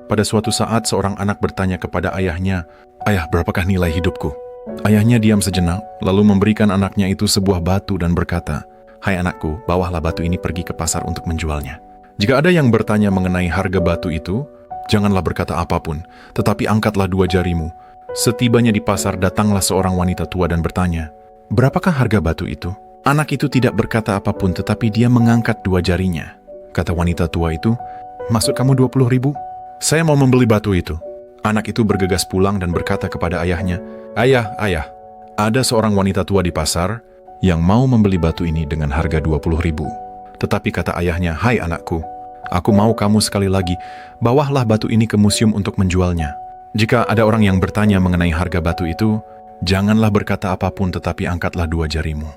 Pada suatu saat seorang anak bertanya kepada ayahnya, "Ayah, berapakah nilai hidupku?" Ayahnya diam sejenak, lalu memberikan anaknya itu sebuah batu dan berkata, "Hai anakku, bawalah batu ini pergi ke pasar untuk menjualnya." Jika ada yang bertanya mengenai harga batu itu, janganlah berkata apapun, tetapi angkatlah dua jarimu. Setibanya di pasar, datanglah seorang wanita tua dan bertanya, "Berapakah harga batu itu?" Anak itu tidak berkata apapun, tetapi dia mengangkat dua jarinya. Kata wanita tua itu, "Maksud kamu 20.000? Saya mau membeli batu itu." Anak itu bergegas pulang dan berkata kepada ayahnya, Ayah, ada seorang wanita tua di pasar yang mau membeli batu ini dengan harga 20.000. Tetapi kata ayahnya, "Hai anakku, aku mau kamu sekali lagi, bawalah batu ini ke museum untuk menjualnya." Jika ada orang yang bertanya mengenai harga batu itu, janganlah berkata apapun tetapi angkatlah dua jarimu.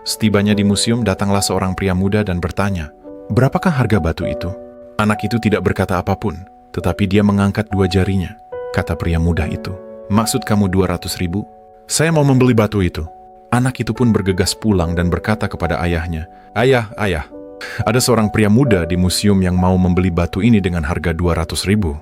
Setibanya di museum, datanglah seorang pria muda dan bertanya, "Berapakah harga batu itu?" Anak itu tidak berkata apapun, tetapi dia mengangkat dua jarinya. Kata pria muda itu, "Maksud kamu 200.000? Saya mau membeli batu itu." Anak itu pun bergegas pulang dan berkata kepada ayahnya, Ayah, ada seorang pria muda di museum yang mau membeli batu ini dengan harga 200.000.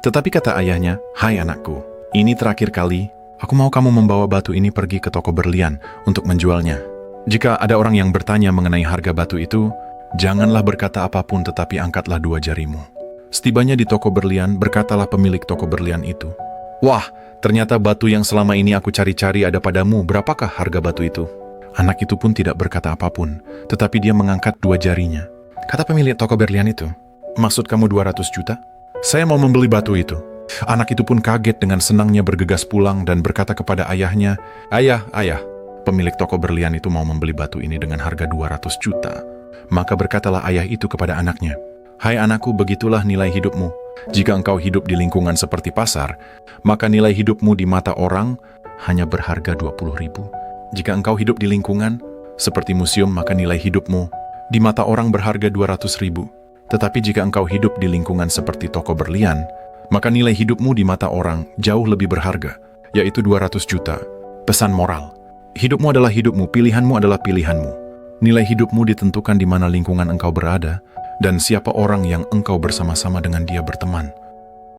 Tetapi kata ayahnya, "Hai anakku, ini terakhir kali, aku mau kamu membawa batu ini pergi ke toko berlian untuk menjualnya." Jika ada orang yang bertanya mengenai harga batu itu, janganlah berkata apapun tetapi angkatlah dua jarimu. Setibanya di toko berlian, berkatalah pemilik toko berlian itu, "Wah, ternyata batu yang selama ini aku cari-cari ada padamu. Berapakah harga batu itu?" Anak itu pun tidak berkata apapun, tetapi dia mengangkat dua jarinya. Kata pemilik toko berlian itu, "Maksud kamu 200 juta? Saya mau membeli batu itu." Anak itu pun kaget, dengan senangnya bergegas pulang dan berkata kepada ayahnya, Ayah, pemilik toko berlian itu mau membeli batu ini dengan harga 200 juta. Maka berkatalah ayah itu kepada anaknya, "Hai anakku, begitulah nilai hidupmu. Jika engkau hidup di lingkungan seperti pasar, maka nilai hidupmu di mata orang hanya berharga 20.000. Jika engkau hidup di lingkungan seperti museum, maka nilai hidupmu di mata orang berharga 200.000. Tetapi jika engkau hidup di lingkungan seperti toko berlian, maka nilai hidupmu di mata orang jauh lebih berharga, yaitu 200 juta. Pesan moral, hidupmu adalah hidupmu, pilihanmu adalah pilihanmu. Nilai hidupmu ditentukan di mana lingkungan engkau berada, dan siapa orang yang engkau bersama-sama dengan dia berteman.